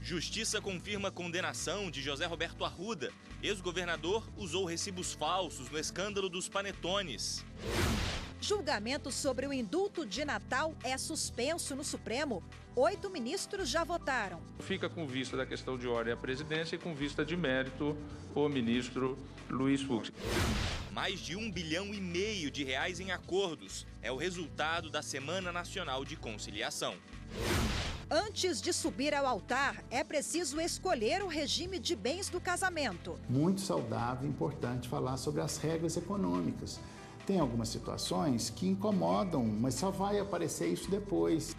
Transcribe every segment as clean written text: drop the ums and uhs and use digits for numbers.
Justiça confirma condenação de José Roberto Arruda. Ex-governador usou recibos falsos no escândalo dos panetones. Julgamento sobre o indulto de Natal é suspenso no Supremo. 8 ministros já votaram. Fica com vista da questão de ordem à presidência e com vista de mérito o ministro Luiz Fux. Mais de R$1,5 bilhão em acordos. É o resultado da Semana Nacional de Conciliação. Antes de subir ao altar, é preciso escolher o regime de bens do casamento. Muito saudável e importante falar sobre as regras econômicas. Tem algumas situações que incomodam, mas só vai aparecer isso depois.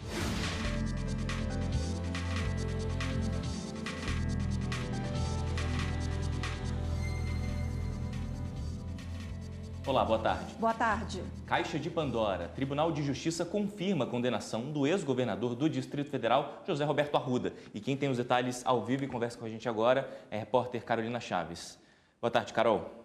Olá, boa tarde. Boa tarde. Caixa de Pandora. Tribunal de Justiça confirma a condenação do ex-governador do Distrito Federal, José Roberto Arruda. E quem tem os detalhes ao vivo e conversa com a gente agora é a repórter Carolina Chaves. Boa tarde, Carol.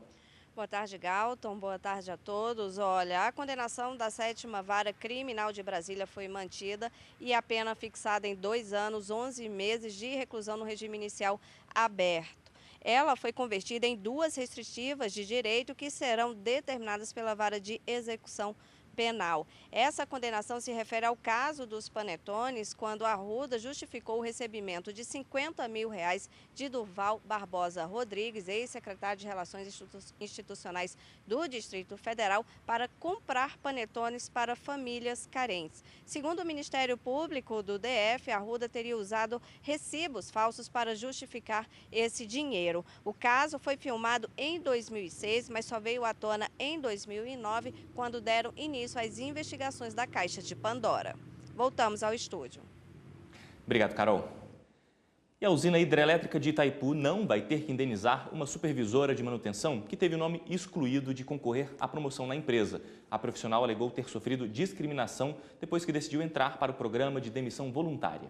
Boa tarde, Galton. Boa tarde a todos. Olha, a condenação da 7ª Vara Criminal de Brasília foi mantida e a pena fixada em 2 anos, 11 meses de reclusão no regime inicial aberto. Ela foi convertida em 2 restritivas de direito que serão determinadas pela Vara de Execução Penal. Essa condenação se refere ao caso dos panetones, quando Arruda justificou o recebimento de R$50 mil de Durval Barbosa Rodrigues, ex-secretário de Relações Institucionais do Distrito Federal, para comprar panetones para famílias carentes. Segundo o Ministério Público do DF, Arruda teria usado recibos falsos para justificar esse dinheiro. O caso foi filmado em 2006, mas só veio à tona em 2009, quando deram início às investigações da Caixa de Pandora. Voltamos ao estúdio. Obrigado, Carol. E a usina hidrelétrica de Itaipu não vai ter que indenizar uma supervisora de manutenção que teve o nome excluído de concorrer à promoção na empresa. A profissional alegou ter sofrido discriminação depois que decidiu entrar para o programa de demissão voluntária.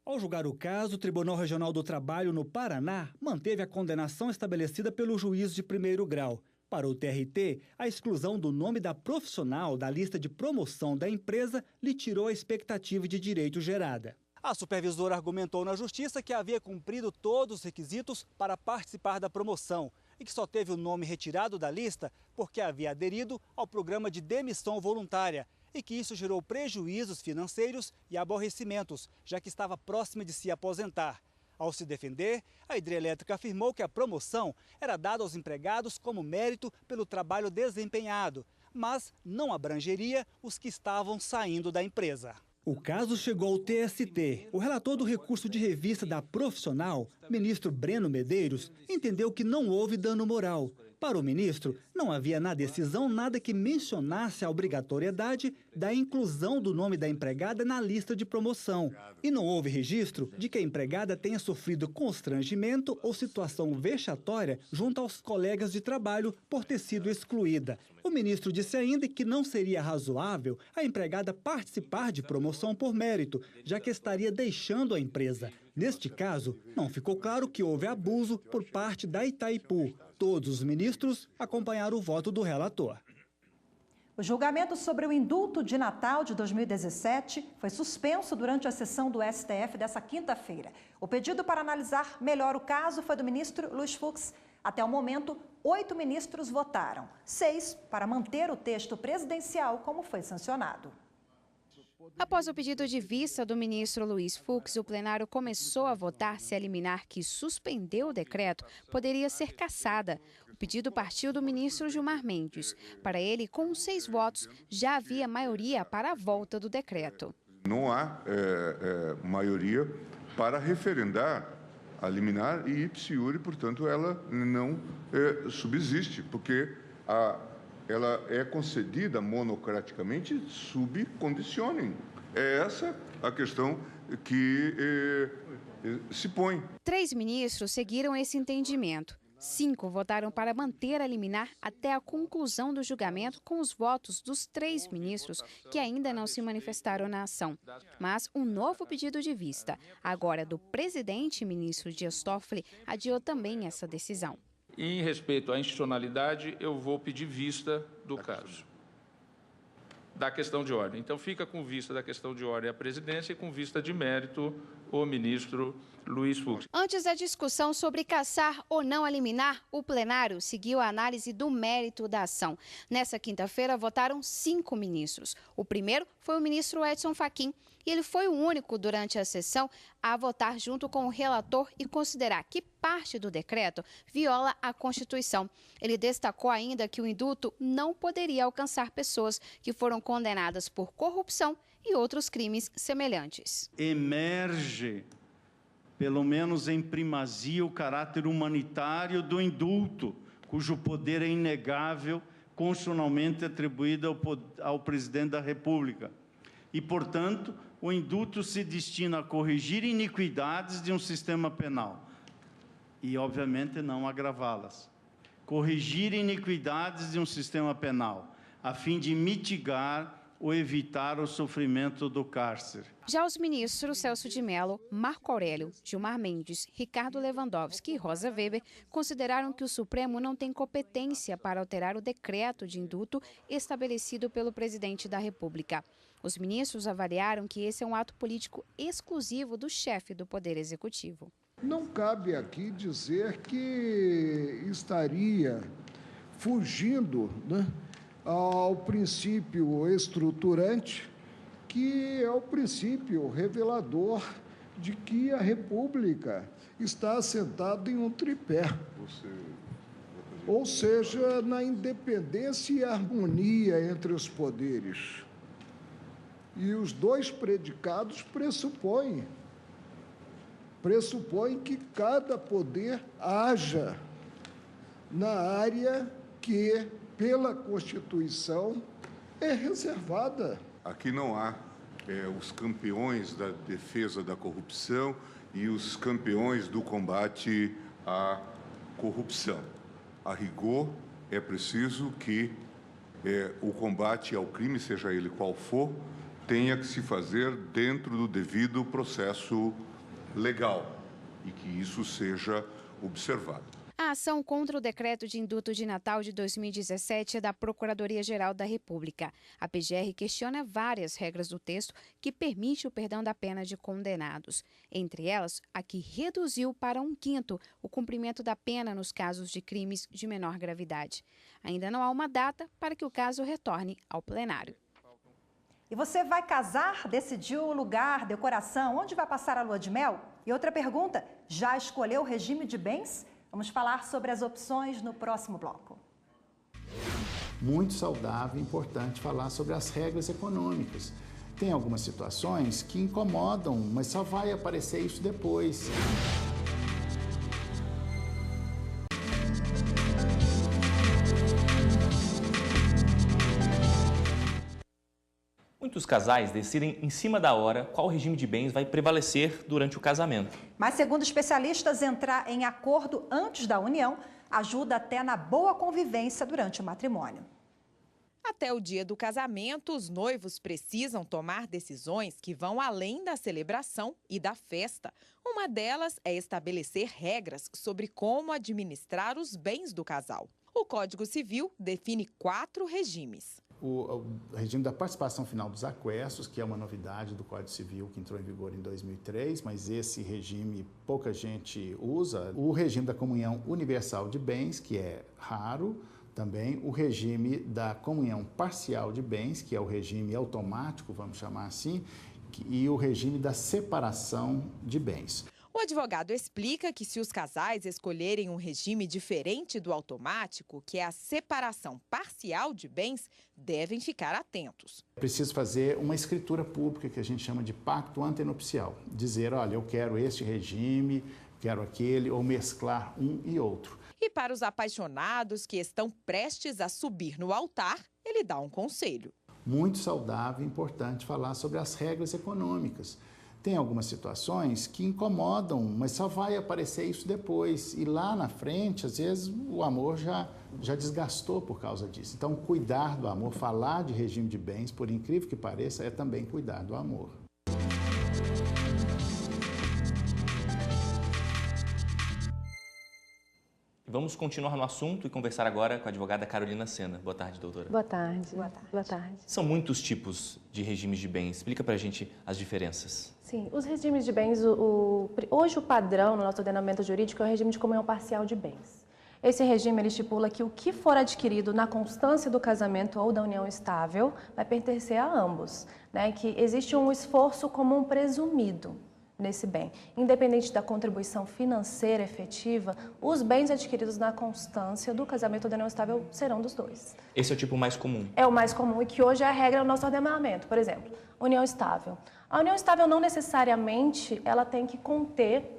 Ao julgar o caso, o Tribunal Regional do Trabalho no Paraná manteve a condenação estabelecida pelo juiz de primeiro grau. Para o TRT, a exclusão do nome da profissional da lista de promoção da empresa lhe tirou a expectativa de direito gerada. A supervisora argumentou na justiça que havia cumprido todos os requisitos para participar da promoção e que só teve o nome retirado da lista porque havia aderido ao programa de demissão voluntária e que isso gerou prejuízos financeiros e aborrecimentos, já que estava próxima de se aposentar. Ao se defender, a hidrelétrica afirmou que a promoção era dada aos empregados como mérito pelo trabalho desempenhado, mas não abrangeria os que estavam saindo da empresa. O caso chegou ao TST. O relator do recurso de revista da profissional, ministro Breno Medeiros, entendeu que não houve dano moral. Para o ministro, não havia na decisão nada que mencionasse a obrigatoriedade da inclusão do nome da empregada na lista de promoção. E não houve registro de que a empregada tenha sofrido constrangimento ou situação vexatória junto aos colegas de trabalho por ter sido excluída. O ministro disse ainda que não seria razoável a empregada participar de promoção por mérito, já que estaria deixando a empresa. Neste caso, não ficou claro que houve abuso por parte da Itaipu. Todos os ministros acompanharam o voto do relator. O julgamento sobre o indulto de Natal de 2017 foi suspenso durante a sessão do STF dessa quinta-feira. O pedido para analisar melhor o caso foi do ministro Luiz Fux. Até o momento, 8 ministros votaram, 6 para manter o texto presidencial como foi sancionado. Após o pedido de vista do ministro Luiz Fux, o plenário começou a votar se a liminar que suspendeu o decreto poderia ser cassada. O pedido partiu do ministro Gilmar Mendes. Para ele, com 6 votos, já havia maioria para a volta do decreto. Não há maioria para referendar a liminar e ipsi iure, portanto, ela não subsiste, porque ela é concedida monocraticamente sub condicionem. É essa a questão que se põe. 3 ministros seguiram esse entendimento. 5 votaram para manter a liminar até a conclusão do julgamento com os votos dos 3 ministros que ainda não se manifestaram na ação. Mas um novo pedido de vista, agora do presidente ministro Dias Toffoli, adiou também essa decisão. Em respeito à institucionalidade, eu vou pedir vista do caso. da questão de ordem. Então, fica com vista da questão de ordem a presidência e com vista de mérito o ministro Luiz Fux. Antes da discussão sobre cassar ou não eliminar, o plenário seguiu a análise do mérito da ação. Nessa quinta-feira, votaram 5 ministros. O primeiro foi o ministro Edson Fachin, e ele foi o único durante a sessão a votar junto com o relator e considerar que parte do decreto viola a Constituição. Ele destacou ainda que o indulto não poderia alcançar pessoas que foram condenadas por corrupção e outros crimes semelhantes. Emerge, pelo menos em primazia, o caráter humanitário do indulto, cujo poder é inegável, constitucionalmente atribuído ao presidente da República. E, portanto, o indulto se destina a corrigir iniquidades de um sistema penal e, obviamente, não agravá-las. Corrigir iniquidades de um sistema penal, a fim de mitigar ou evitar o sofrimento do cárcere. Já os ministros Celso de Mello, Marco Aurélio, Gilmar Mendes, Ricardo Lewandowski e Rosa Weber consideraram que o Supremo não tem competência para alterar o decreto de indulto estabelecido pelo presidente da República. Os ministros avaliaram que esse é um ato político exclusivo do chefe do Poder Executivo. Não cabe aqui dizer que estaria fugindo, ao princípio estruturante, que é o princípio revelador de que a República está assentada em um tripé. Ou seja, na independência e harmonia entre os poderes. E os dois predicados pressupõem que cada poder haja na área que, pela Constituição, é reservada. Aqui não há os campeões da defesa da corrupção e os campeões do combate à corrupção. A rigor, é preciso que o combate ao crime, seja ele qual for, tenha que se fazer dentro do devido processo legal e que isso seja observado. A ação contra o decreto de indulto de Natal de 2017 é da Procuradoria-Geral da República. A PGR questiona várias regras do texto que permite o perdão da pena de condenados. Entre elas, a que reduziu para 1/5 o cumprimento da pena nos casos de crimes de menor gravidade. Ainda não há uma data para que o caso retorne ao plenário. E você vai casar? Decidiu o lugar, decoração, onde vai passar a lua de mel? E outra pergunta, já escolheu o regime de bens? Vamos falar sobre as opções no próximo bloco. Muito saudável e importante falar sobre as regras econômicas. Tem algumas situações que incomodam, mas só vai aparecer isso depois. Muitos casais decidem em cima da hora qual regime de bens vai prevalecer durante o casamento. Mas, segundo especialistas, entrar em acordo antes da união ajuda até na boa convivência durante o matrimônio. Até o dia do casamento, os noivos precisam tomar decisões que vão além da celebração e da festa. Uma delas é estabelecer regras sobre como administrar os bens do casal. O Código Civil define 4 regimes. O regime da participação final dos aquestos, que é uma novidade do Código Civil que entrou em vigor em 2003, mas esse regime pouca gente usa. O regime da comunhão universal de bens, que é raro. Também o regime da comunhão parcial de bens, que é o regime automático, vamos chamar assim, e o regime da separação de bens. O advogado explica que se os casais escolherem um regime diferente do automático, que é a separação parcial de bens, devem ficar atentos. É preciso fazer uma escritura pública, que a gente chama de pacto antenupcial. Dizer, olha, eu quero este regime, quero aquele, ou mesclar um e outro. E para os apaixonados que estão prestes a subir no altar, ele dá um conselho. Muito saudável e importante falar sobre as regras econômicas. Tem algumas situações que incomodam, mas só vai aparecer isso depois. E lá na frente, às vezes, o amor já desgastou por causa disso. Então, cuidar do amor, falar de regime de bens, por incrível que pareça, é também cuidar do amor. Vamos continuar no assunto e conversar agora com a advogada Carolina Sena. Boa tarde, doutora. Boa tarde. Boa tarde. Boa tarde. São muitos tipos de regimes de bens. Explica pra gente as diferenças. Sim, os regimes de bens, hoje o padrão no nosso ordenamento jurídico é o regime de comunhão parcial de bens. Esse regime ele estipula que o que for adquirido na constância do casamento ou da união estável vai pertencer a ambos, né? Que existe um esforço comum presumido nesse bem. Independente da contribuição financeira efetiva, os bens adquiridos na constância do casamento ou da união estável serão dos dois. Esse é o tipo mais comum? É o mais comum e que hoje é a regra no nosso ordenamento. Por exemplo, união estável. A união estável não necessariamente ela tem que conter,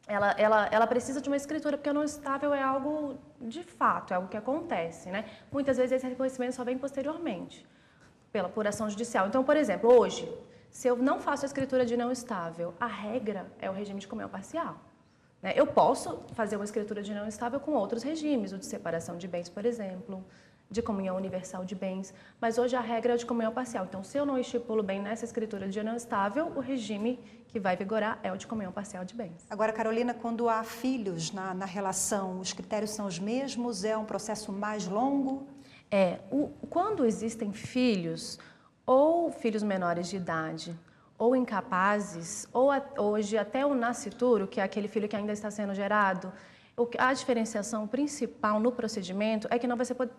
ela precisa de uma escritura, porque a união estável é algo de fato, é algo que acontece, né? Muitas vezes esse reconhecimento só vem posteriormente, por ação judicial. Então, por exemplo, hoje, se eu não faço a escritura de união estável, a regra é o regime de comunhão parcial. Eu posso fazer uma escritura de união estável com outros regimes, o de separação de bens, por exemplo, de comunhão universal de bens, mas hoje a regra é de comunhão parcial. Então, se eu não estipulo bem nessa escritura de união estável, o regime que vai vigorar é o de comunhão parcial de bens. Agora, Carolina, quando há filhos na relação, os critérios são os mesmos? É um processo mais longo? Quando existem filhos, ou filhos menores de idade, ou incapazes, ou hoje até o nascituro, que é aquele filho que ainda está sendo gerado, a diferenciação principal no procedimento é que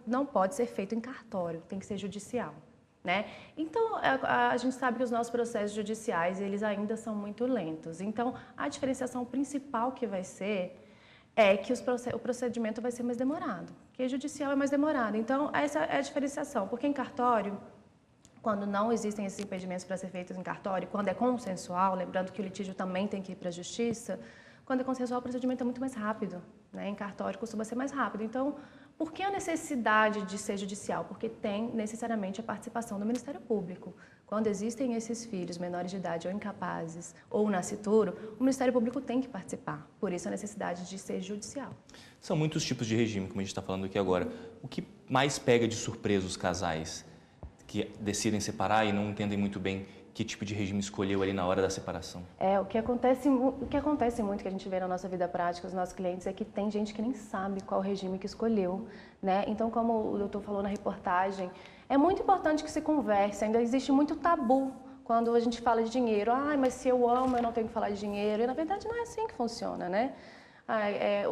não pode ser feito em cartório, tem que ser judicial, né? Então, a gente sabe que os nossos processos judiciais, eles ainda são muito lentos. Então, a diferenciação principal que vai ser é que o procedimento vai ser mais demorado, que o judicial é mais demorado. Então, essa é a diferenciação, porque em cartório, quando não existem esses impedimentos para ser feitos em cartório, quando é consensual, lembrando que o litígio também tem que ir para a justiça, quando é consensual o procedimento é muito mais rápido, né? Em cartório costuma ser mais rápido. Então, por que a necessidade de ser judicial? Porque tem necessariamente a participação do Ministério Público. Quando existem esses filhos menores de idade ou incapazes ou nascituro, o Ministério Público tem que participar. Por isso a necessidade de ser judicial. São muitos tipos de regime, como a gente está falando aqui agora. O que mais pega de surpresa os casais que decidem separar e não entendem muito bem que tipo de regime escolheu ali na hora da separação? O que acontece muito, que a gente vê na nossa vida prática, os nossos clientes, é que tem gente que nem sabe qual regime que escolheu, né? Então, como o doutor falou na reportagem, é muito importante que se converse, ainda existe muito tabu quando a gente fala de dinheiro. Mas se eu amo, eu não tenho que falar de dinheiro. E, na verdade, não é assim que funciona, né?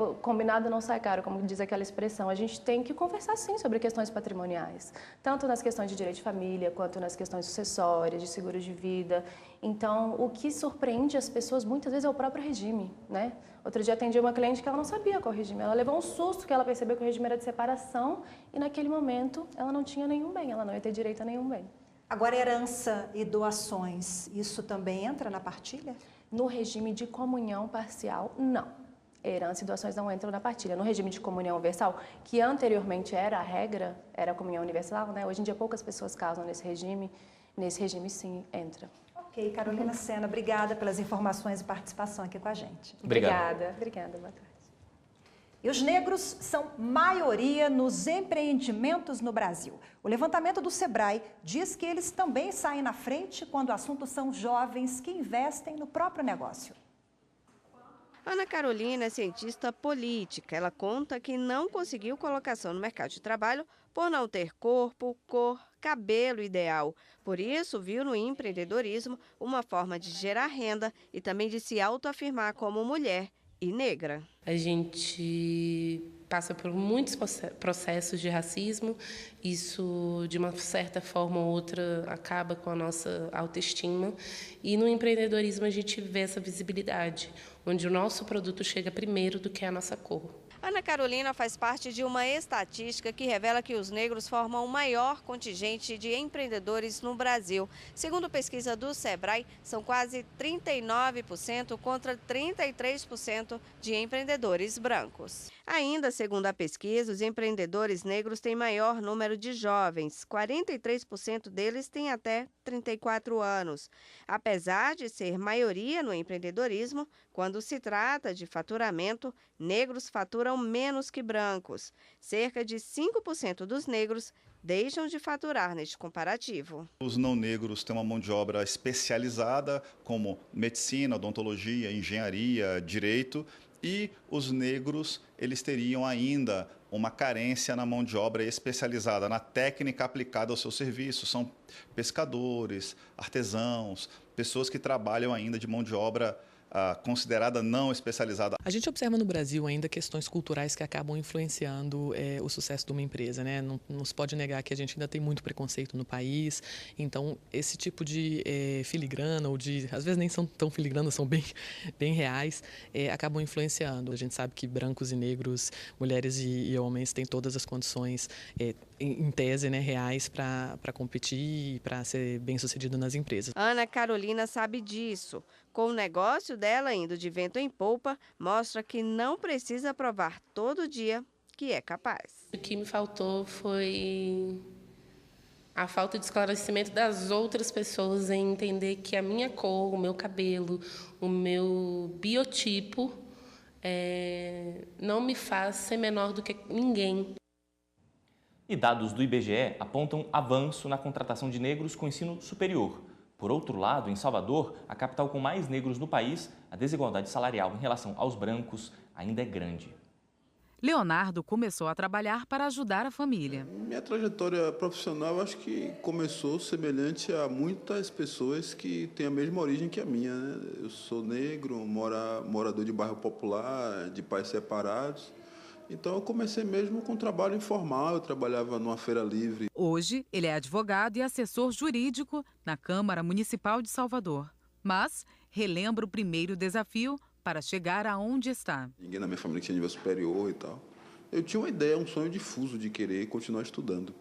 O combinado não sai caro, como diz aquela expressão. A gente tem que conversar, sim, sobre questões patrimoniais, tanto nas questões de direito de família, quanto nas questões sucessórias, de seguro de vida. Então, o que surpreende as pessoas, muitas vezes, é o próprio regime, né? Outro dia atendi uma cliente que ela não sabia qual regime. Ela levou um susto que ela percebeu que o regime era de separação e, naquele momento, ela não tinha nenhum bem, ela não ia ter direito a nenhum bem. Agora, herança e doações, isso também entra na partilha? No regime de comunhão parcial, não. Herança e doações não entram na partilha. No regime de comunhão universal, que anteriormente era a regra, era a comunhão universal, né? Hoje em dia poucas pessoas casam nesse regime sim entra. Ok, Carolina Sena, obrigada pelas informações e participação aqui com a gente. Obrigada, boa tarde. E os negros são maioria nos empreendimentos no Brasil. O levantamento do Sebrae diz que eles também saem na frente quando o assunto são jovens que investem no próprio negócio. Ana Carolina é cientista política. Ela conta que não conseguiu colocação no mercado de trabalho por não ter corpo, cor, cabelo ideal. Por isso, viu no empreendedorismo uma forma de gerar renda e também de se autoafirmar como mulher e negra. A gente passa por muitos processos de racismo, isso de uma certa forma ou outra acaba com a nossa autoestima e no empreendedorismo a gente vê essa visibilidade, onde o nosso produto chega primeiro do que a nossa cor. Ana Carolina faz parte de uma estatística que revela que os negros formam o maior contingente de empreendedores no Brasil. Segundo pesquisa do Sebrae, são quase 39% contra 33% de empreendedores brancos. Ainda, segundo a pesquisa, os empreendedores negros têm maior número de jovens. 43% deles têm até 34 anos. Apesar de ser maioria no empreendedorismo, quando se trata de faturamento, negros faturam menos que brancos. Cerca de 5% dos negros deixam de faturar neste comparativo. Os não negros têm uma mão de obra especializada, como medicina, odontologia, engenharia, direito, E os negros, eles teriam ainda uma carência na mão de obra especializada, na técnica aplicada ao seu serviço. São pescadores, artesãos, pessoas que trabalham ainda de mão de obra considerada não especializada. A gente observa no Brasil ainda questões culturais que acabam influenciando o sucesso de uma empresa, né? Não se pode negar que a gente ainda tem muito preconceito no país, então esse tipo de filigrana, ou de, às vezes nem são tão filigranas, são bem reais, acabam influenciando. A gente sabe que brancos e negros, mulheres e homens têm todas as condições, em tese, né, reais para competir e para ser bem-sucedido nas empresas. Ana Carolina sabe disso. Com o negócio dela indo de vento em polpa, mostra que não precisa provar todo dia que é capaz. O que me faltou foi a falta de esclarecimento das outras pessoas em entender que a minha cor, o meu cabelo, o meu biotipo não me faz ser menor do que ninguém. E dados do IBGE apontam avanço na contratação de negros com ensino superior. Por outro lado, em Salvador, a capital com mais negros do país, a desigualdade salarial em relação aos brancos ainda é grande. Leonardo começou a trabalhar para ajudar a família. Minha trajetória profissional, acho que começou semelhante a muitas pessoas que têm a mesma origem que a minha, né? Eu sou negro, morador de bairro popular, de pais separados. Então, eu comecei mesmo com trabalho informal, eu trabalhava numa feira livre. Hoje, ele é advogado e assessor jurídico na Câmara Municipal de Salvador. Mas relembra o primeiro desafio para chegar aonde está. Ninguém na minha família tinha nível superior e tal. Eu tinha uma ideia, um sonho difuso de querer continuar estudando.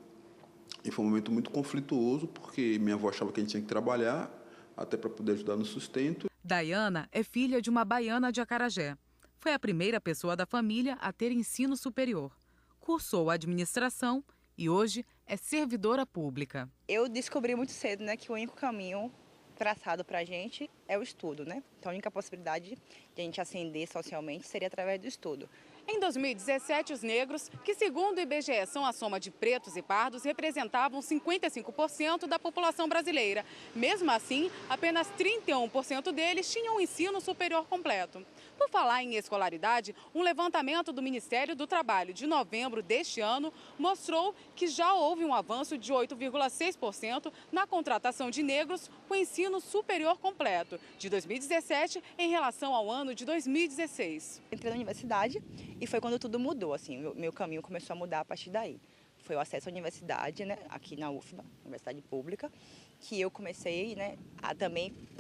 E foi um momento muito conflituoso, porque minha avó achava que a gente tinha que trabalhar, até para poder ajudar no sustento. Dayana é filha de uma baiana de Acarajé. Foi a primeira pessoa da família a ter ensino superior. Cursou administração e hoje é servidora pública. Eu descobri muito cedo, né, que o único caminho traçado para a gente é o estudo, né? Então a única possibilidade de a gente ascender socialmente seria através do estudo. Em 2017, os negros, que segundo o IBGE são a soma de pretos e pardos, representavam 55% da população brasileira. Mesmo assim, apenas 31% deles tinham um ensino superior completo. Por falar em escolaridade, um levantamento do Ministério do Trabalho de novembro deste ano mostrou que já houve um avanço de 8,6% na contratação de negros com ensino superior completo, de 2017 em relação ao ano de 2016. Entrei na universidade e foi quando tudo mudou, assim, meu caminho começou a mudar a partir daí. Foi o acesso à universidade, né, aqui na UFBA, Universidade Pública, que eu comecei, né,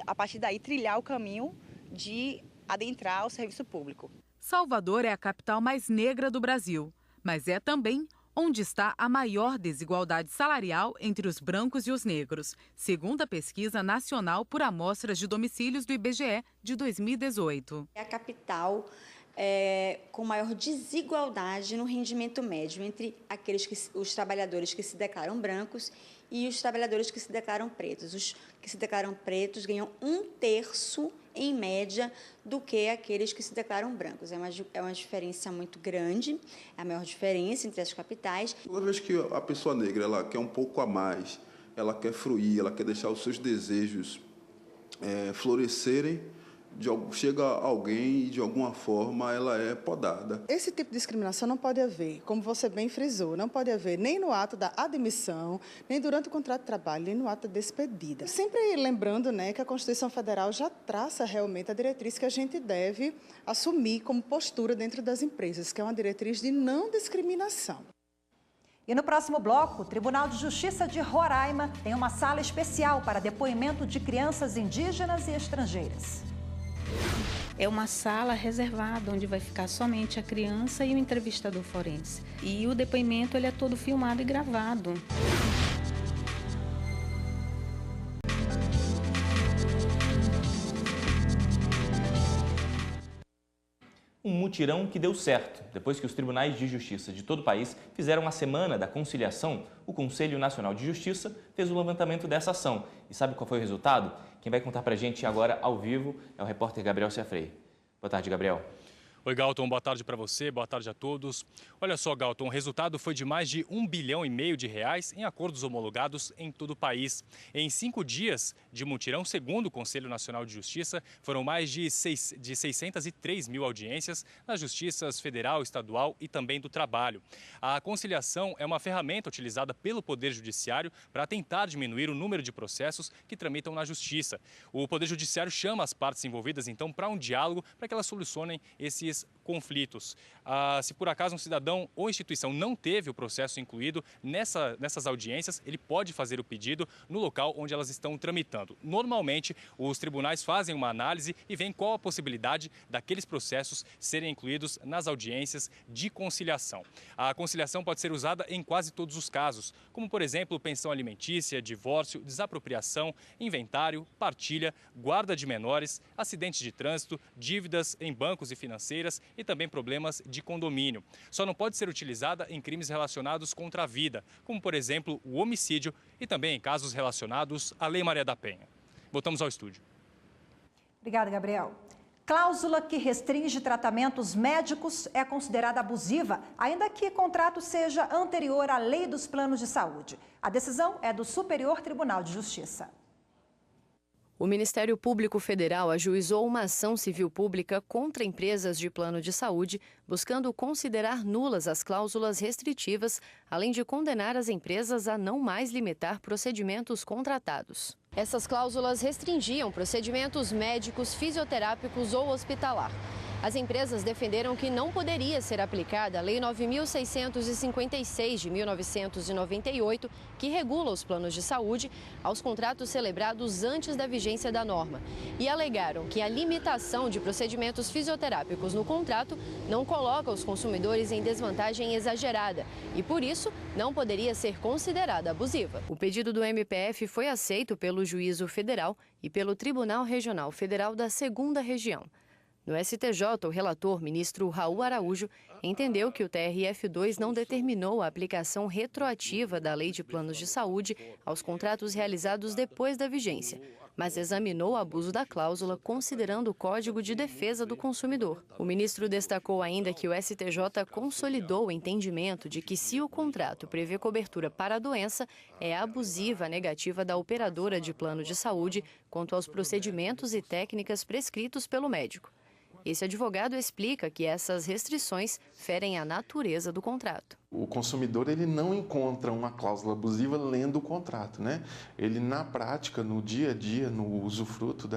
a partir daí, trilhar o caminho de adentrar o serviço público. Salvador é a capital mais negra do Brasil, mas é também onde está a maior desigualdade salarial entre os brancos e os negros, segundo a Pesquisa Nacional por Amostras de Domicílios do IBGE de 2018. É a capital com maior desigualdade no rendimento médio entre os trabalhadores que se declaram brancos e os trabalhadores que se declaram pretos. Os que se declaram pretos ganham 1/3, em média, do que aqueles que se declaram brancos. É uma diferença muito grande, é a maior diferença entre as capitais. Toda vez que a pessoa negra ela quer um pouco a mais, ela quer fruir, ela quer deixar os seus desejos florescerem, chega alguém e, de alguma forma, ela é podada. Esse tipo de discriminação não pode haver, como você bem frisou, não pode haver nem no ato da admissão, nem durante o contrato de trabalho, nem no ato da despedida. Sempre lembrando, né, que a Constituição Federal já traça realmente a diretriz que a gente deve assumir como postura dentro das empresas, que é uma diretriz de não discriminação. E no próximo bloco, o Tribunal de Justiça de Roraima tem uma sala especial para depoimento de crianças indígenas e estrangeiras. É uma sala reservada, onde vai ficar somente a criança e o entrevistador forense. E o depoimento ele é todo filmado e gravado. Um mutirão que deu certo. Depois que os tribunais de justiça de todo o país fizeram a Semana da Conciliação, o Conselho Nacional de Justiça fez o levantamento dessa ação. E sabe qual foi o resultado? Quem vai contar pra gente agora, ao vivo, é o repórter Gabriel Ciafrei. Boa tarde, Gabriel. Oi, Galton, boa tarde para você, boa tarde a todos. Olha só, Galton, o resultado foi de mais de R$1,5 bilhão de reais em acordos homologados em todo o país. Em 5 dias de mutirão, segundo o Conselho Nacional de Justiça, foram mais de 603 mil audiências nas justiças federal, estadual e também do trabalho. A conciliação é uma ferramenta utilizada pelo Poder Judiciário para tentar diminuir o número de processos que tramitam na Justiça. O Poder Judiciário chama as partes envolvidas, então, para um diálogo para que elas solucionem esses conflitos. Se por acaso um cidadão ou instituição não teve o processo incluído nessas audiências, ele pode fazer o pedido no local onde elas estão tramitando. Normalmente, os tribunais fazem uma análise e veem qual a possibilidade daqueles processos serem incluídos nas audiências de conciliação. A conciliação pode ser usada em quase todos os casos, como, por exemplo, pensão alimentícia, divórcio, desapropriação, inventário, partilha, guarda de menores, acidentes de trânsito, dívidas em bancos e financeiras e também problemas de condomínio. Só não pode ser utilizada em crimes relacionados contra a vida, como, por exemplo, o homicídio e também em casos relacionados à Lei Maria da Penha. Voltamos ao estúdio. Obrigada, Gabriel. Cláusula que restringe tratamentos médicos é considerada abusiva, ainda que o contrato seja anterior à Lei dos Planos de Saúde. A decisão é do Superior Tribunal de Justiça. O Ministério Público Federal ajuizou uma ação civil pública contra empresas de plano de saúde, buscando considerar nulas as cláusulas restritivas, além de condenar as empresas a não mais limitar procedimentos contratados. Essas cláusulas restringiam procedimentos médicos, fisioterápicos ou hospitalar. As empresas defenderam que não poderia ser aplicada a Lei 9.656 de 1998, que regula os planos de saúde, aos contratos celebrados antes da vigência da norma. E alegaram que a limitação de procedimentos fisioterápicos no contrato não coloca os consumidores em desvantagem exagerada e, por isso, não poderia ser considerada abusiva. O pedido do MPF foi aceito pelo Juízo Federal e pelo Tribunal Regional Federal da 2ª Região. No STJ, o relator, ministro Raul Araújo, entendeu que o TRF2 não determinou a aplicação retroativa da Lei de Planos de Saúde aos contratos realizados depois da vigência, mas examinou o abuso da cláusula considerando o Código de Defesa do Consumidor. O ministro destacou ainda que o STJ consolidou o entendimento de que, se o contrato prevê cobertura para a doença, é abusiva a negativa da operadora de plano de saúde quanto aos procedimentos e técnicas prescritos pelo médico. Esse advogado explica que essas restrições ferem a natureza do contrato. O consumidor ele não encontra uma cláusula abusiva lendo o contrato, né? Ele, na prática, no dia a dia, no usufruto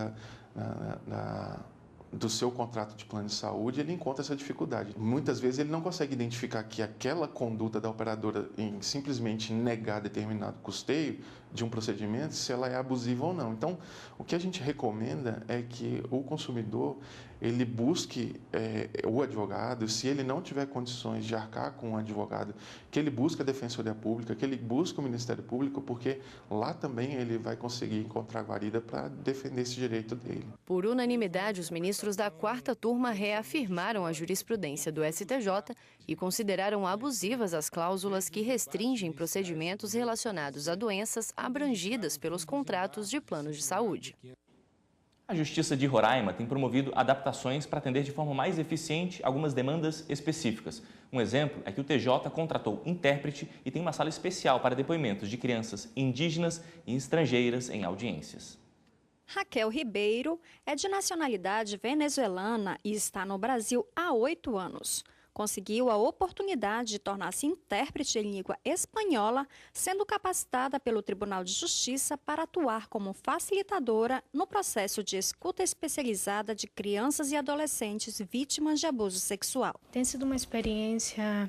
do seu contrato de plano de saúde, ele encontra essa dificuldade. Muitas vezes ele não consegue identificar que aquela conduta da operadora em simplesmente negar determinado custeio de um procedimento, se ela é abusiva ou não. Então, o que a gente recomenda é que o consumidor ele busque o advogado, se ele não tiver condições de arcar com um advogado, que ele busque a Defensoria Pública, que ele busque o Ministério Público, porque lá também ele vai conseguir encontrar guarida para defender esse direito dele. Por unanimidade, os ministros da 4ª turma reafirmaram a jurisprudência do STJ e consideraram abusivas as cláusulas que restringem procedimentos relacionados a doenças abrangidas pelos contratos de planos de saúde. A Justiça de Roraima tem promovido adaptações para atender de forma mais eficiente algumas demandas específicas. Um exemplo é que o TJ contratou intérprete e tem uma sala especial para depoimentos de crianças indígenas e estrangeiras em audiências. Raquel Ribeiro é de nacionalidade venezuelana e está no Brasil há 8 anos. Conseguiu a oportunidade de tornar-se intérprete em língua espanhola, sendo capacitada pelo Tribunal de Justiça para atuar como facilitadora no processo de escuta especializada de crianças e adolescentes vítimas de abuso sexual. Tem sido uma experiência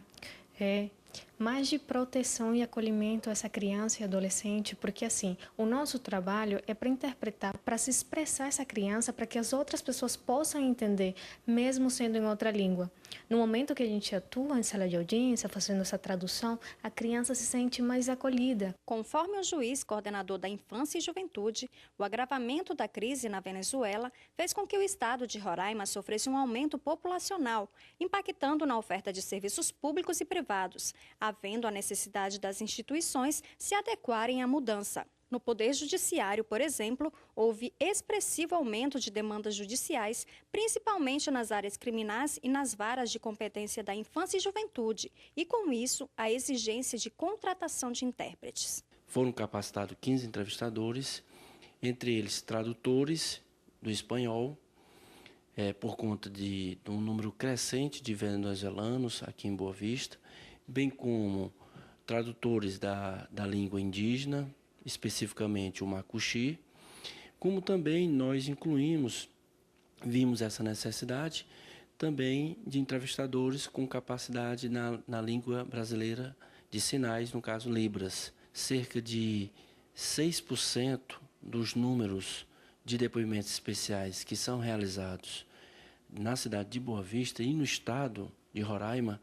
mais de proteção e acolhimento a essa criança e adolescente, porque assim, o nosso trabalho é para interpretar, para se expressar essa criança, para que as outras pessoas possam entender, mesmo sendo em outra língua. No momento que a gente atua em sala de audiência, fazendo essa tradução, a criança se sente mais acolhida. Conforme o juiz coordenador da Infância e Juventude, o agravamento da crise na Venezuela fez com que o estado de Roraima sofresse um aumento populacional, impactando na oferta de serviços públicos e privados, havendo a necessidade das instituições se adequarem à mudança. No Poder Judiciário, por exemplo, houve expressivo aumento de demandas judiciais, principalmente nas áreas criminais e nas varas de competência da infância e juventude, e com isso a exigência de contratação de intérpretes. Foram capacitados 15 entrevistadores, entre eles tradutores do espanhol, por conta de um número crescente de venezuelanos aqui em Boa Vista, bem como tradutores da língua indígena, especificamente o macuxi, como também nós vimos essa necessidade também de entrevistadores com capacidade na língua brasileira de sinais, no caso Libras. Cerca de 6% dos números de depoimentos especiais que são realizados na cidade de Boa Vista e no estado de Roraima,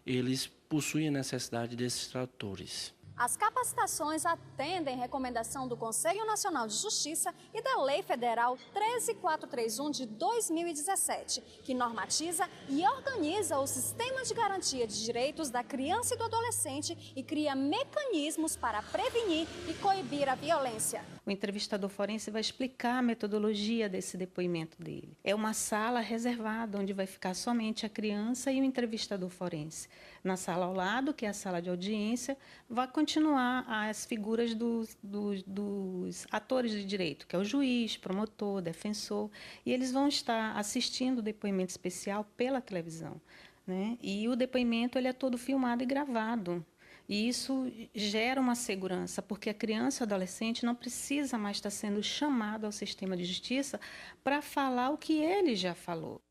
eles possuem a necessidade desses tradutores. As capacitações atendem recomendação do Conselho Nacional de Justiça e da Lei Federal 13431 de 2017, que normatiza e organiza o sistema de garantia de direitos da criança e do adolescente e cria mecanismos para prevenir e coibir a violência. O entrevistador forense vai explicar a metodologia desse depoimento dele. É uma sala reservada, onde vai ficar somente a criança e o entrevistador forense. Na sala ao lado, que é a sala de audiência, vai continuar as figuras dos atores de direito, que é o juiz, promotor, defensor, e eles vão estar assistindo o depoimento especial pela televisão, né? E o depoimento ele é todo filmado e gravado. E isso gera uma segurança, porque a criança e o adolescente não precisa mais estar sendo chamado ao sistema de justiça para falar o que ele já falou.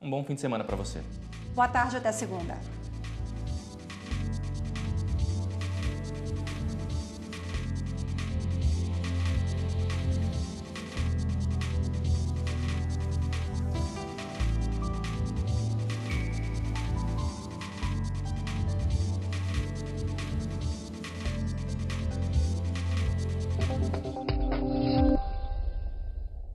Um bom fim de semana para você. Boa tarde, até segunda.